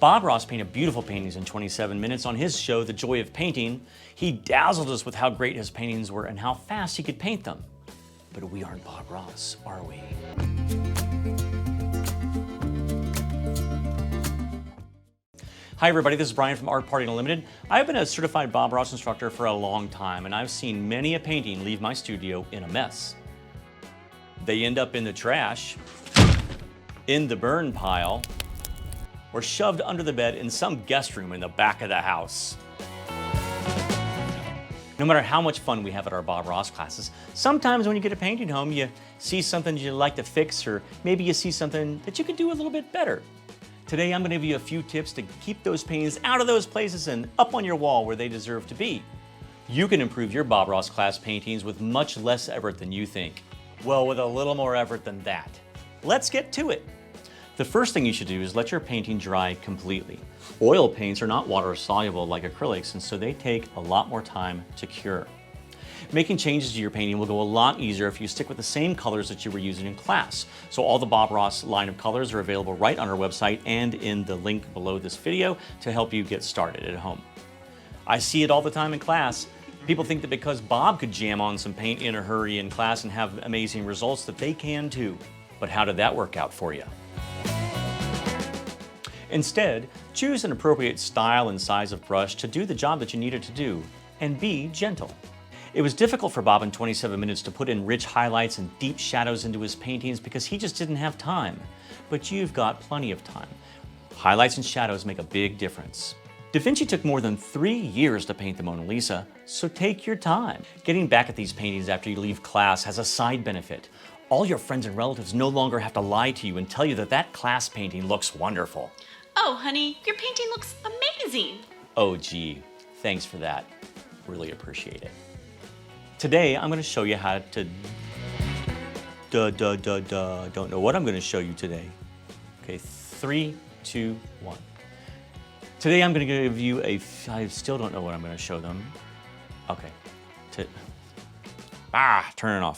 Bob Ross painted beautiful paintings in 27 minutes on his show, The Joy of Painting. He dazzled us with how great his paintings were and how fast he could paint them. But we aren't Bob Ross, are we? Hi everybody, this is Brian from Art Party Unlimited. I've been a certified Bob Ross instructor for a long time, and I've seen many a painting leave my studio in a mess. They end up in the trash, in the burn pile, or shoved under the bed in some guest room in the back of the house. No matter how much fun we have at our Bob Ross classes, sometimes when you get a painting home, you see something you'd like to fix, or maybe you see something that you could do a little bit better. Today, I'm going to give you a few tips to keep those paintings out of those places and up on your wall where they deserve to be. You can improve your Bob Ross class paintings with much less effort than you think. Well, with a little more effort than that. Let's get to it. The first thing you should do is let your painting dry completely. Oil paints are not water soluble like acrylics, and so they take a lot more time to cure. Making changes to your painting will go a lot easier if you stick with the same colors that you were using in class. So all the Bob Ross line of colors are available right on our website and in the link below this video to help you get started at home. I see it all the time in class. People think that because Bob could jam on some paint in a hurry in class and have amazing results that they can too. But how did that work out for you? Instead, choose an appropriate style and size of brush to do the job that you needed to do, and be gentle. It was difficult for Bob in 27 minutes to put in rich highlights and deep shadows into his paintings because he just didn't have time. But you've got plenty of time. Highlights and shadows make a big difference. Da Vinci took more than 3 years to paint the Mona Lisa, so take your time. Getting back at these paintings after you leave class has a side benefit. All your friends and relatives no longer have to lie to you and tell you that that class painting looks wonderful. Oh, honey, your painting looks amazing. Oh, gee, thanks for that. Really appreciate it. Today, I'm going to show you how to don't know what I'm going to show you today. Okay, 3, 2, 1. Today, I'm going to give you I still don't know what I'm going to show them. Okay. Turn it off.